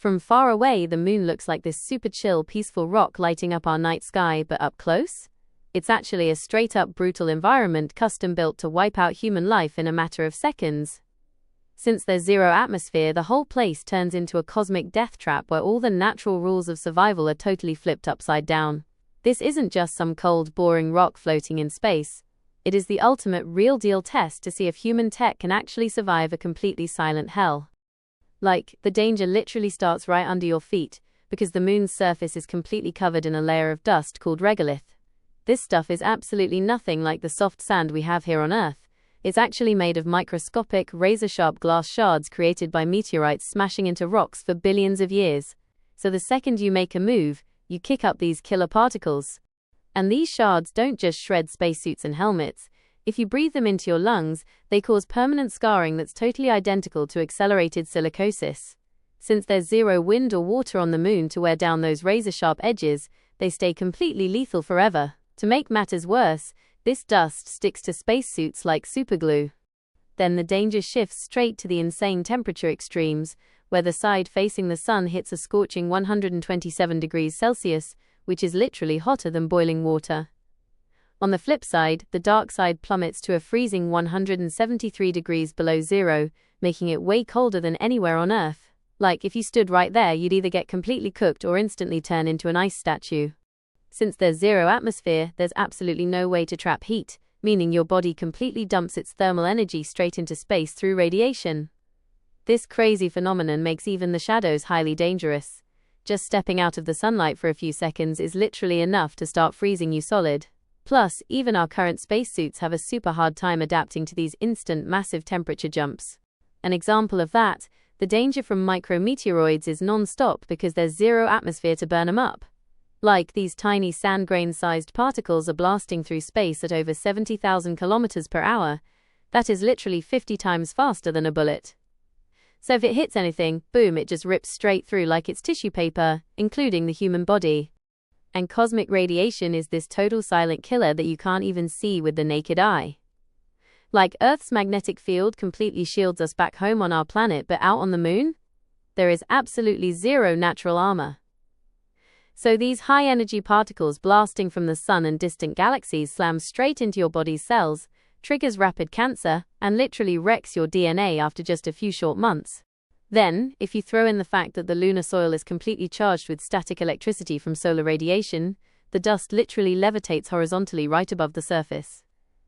From far away, the moon looks like this super chill, peaceful rock lighting up our night sky, but up close, it's actually a straight-up brutal environment custom-built to wipe out human life in a matter of seconds. Since there's zero atmosphere, the whole place turns into a cosmic death trap where all the natural rules of survival are totally flipped upside down. This isn't just some cold, boring rock floating in space. It is the ultimate real-deal test to see if human tech can actually survive a completely silent hell. Like, the danger literally starts right under your feet, because the moon's surface is completely covered in a layer of dust called regolith. This stuff is absolutely nothing like the soft sand we have here on Earth. It's actually made of microscopic, razor-sharp glass shards created by meteorites smashing into rocks for billions of years. So the second you make a move, you kick up these killer particles. And these shards don't just shred spacesuits and helmets. If you breathe them into your lungs, they cause permanent scarring that's totally identical to accelerated silicosis. Since there's zero wind or water on the moon to wear down those razor-sharp edges, they stay completely lethal forever. To make matters worse, this dust sticks to spacesuits like superglue. Then the danger shifts straight to the insane temperature extremes, where the side facing the sun hits a scorching 127 degrees Celsius, which is literally hotter than boiling water. On the flip side, the dark side plummets to a freezing 173 degrees below zero, making it way colder than anywhere on Earth. Like, if you stood right there, you'd either get completely cooked or instantly turn into an ice statue. Since there's zero atmosphere, there's absolutely no way to trap heat, meaning your body completely dumps its thermal energy straight into space through radiation. This crazy phenomenon makes even the shadows highly dangerous. Just stepping out of the sunlight for a few seconds is literally enough to start freezing you solid. Plus, even our current spacesuits have a super hard time adapting to these instant massive temperature jumps. An example of that, the danger from micrometeoroids is non-stop because there's zero atmosphere to burn them up. Like, these tiny sand grain-sized particles are blasting through space at over 70,000 kilometers per hour. That is literally 50 times faster than a bullet. So if it hits anything, boom, it just rips straight through like it's tissue paper, including the human body. And cosmic radiation is this total silent killer that you can't even see with the naked eye. Like Earth's magnetic field completely shields us back home on our planet, but out on the moon, there is absolutely zero natural armor. So these high-energy particles blasting from the sun and distant galaxies slam straight into your body's cells, triggers rapid cancer, and literally wrecks your DNA after just a few short months. Then, if you throw in the fact that the lunar soil is completely charged with static electricity from solar radiation, the dust literally levitates horizontally right above the surface.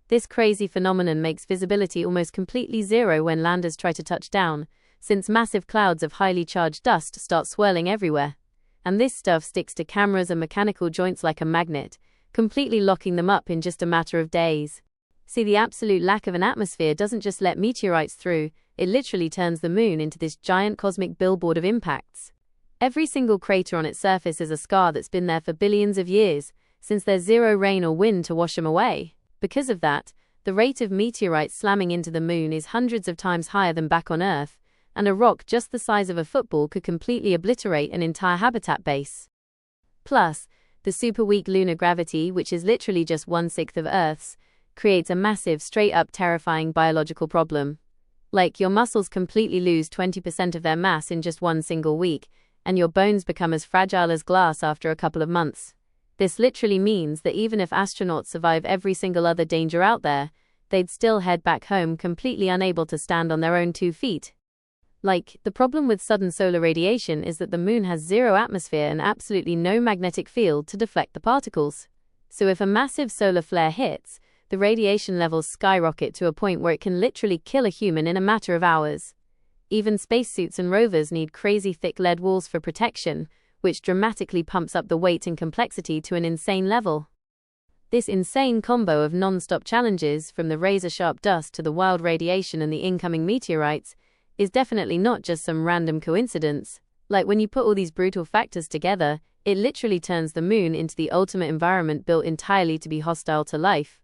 This crazy phenomenon makes visibility almost completely zero when landers try to touch down, since massive clouds of highly charged dust start swirling everywhere. And this stuff sticks to cameras and mechanical joints like a magnet, completely locking them up in just a matter of days. See, the absolute lack of an atmosphere doesn't just let meteorites through, it literally turns the moon into this giant cosmic billboard of impacts. Every single crater on its surface is a scar that's been there for billions of years, since there's zero rain or wind to wash them away. Because of that, the rate of meteorites slamming into the moon is hundreds of times higher than back on Earth, and a rock just the size of a football could completely obliterate an entire habitat base. Plus, the super weak lunar gravity, which is literally just 1/6 of Earth's, creates a massive, straight-up terrifying biological problem. Like, your muscles completely lose 20% of their mass in just one single week, and your bones become as fragile as glass after a couple of months. This literally means that even if astronauts survive every single other danger out there, they'd still head back home completely unable to stand on their own 2 feet. Like, the problem with sudden solar radiation is that the moon has zero atmosphere and absolutely no magnetic field to deflect the particles. So if a massive solar flare hits, the radiation levels skyrocket to a point where it can literally kill a human in a matter of hours. Even spacesuits and rovers need crazy thick lead walls for protection, which dramatically pumps up the weight and complexity to an insane level. This insane combo of non-stop challenges, from the razor-sharp dust to the wild radiation and the incoming meteorites, is definitely not just some random coincidence. Like, when you put all these brutal factors together, it literally turns the moon into the ultimate environment built entirely to be hostile to life.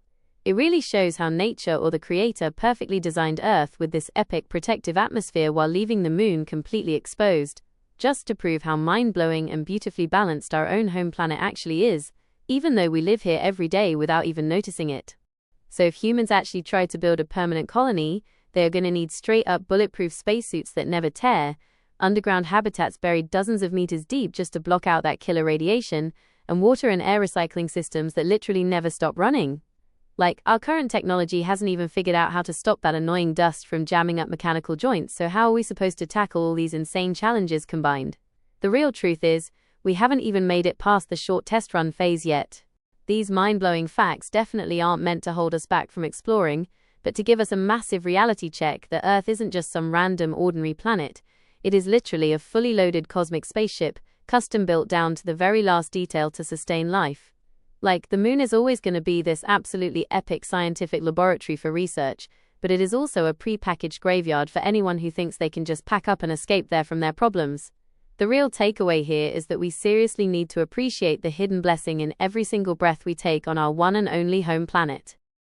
It really shows how nature or the creator perfectly designed Earth with this epic protective atmosphere while leaving the moon completely exposed, just to prove how mind-blowing and beautifully balanced our own home planet actually is, even though we live here every day without even noticing it. So if humans actually try to build a permanent colony, they are going to need straight-up bulletproof spacesuits that never tear, underground habitats buried dozens of meters deep just to block out that killer radiation, and water and air recycling systems that literally never stop running. Like, our current technology hasn't even figured out how to stop that annoying dust from jamming up mechanical joints, so how are we supposed to tackle all these insane challenges combined? The real truth is, we haven't even made it past the short test run phase yet. These mind-blowing facts definitely aren't meant to hold us back from exploring, but to give us a massive reality check that Earth isn't just some random ordinary planet. It is literally a fully loaded cosmic spaceship, custom-built down to the very last detail to sustain life. Like, the moon is always going to be this absolutely epic scientific laboratory for research, but it is also a pre-packaged graveyard for anyone who thinks they can just pack up and escape there from their problems. The real takeaway here is that we seriously need to appreciate the hidden blessing in every single breath we take on our one and only home planet.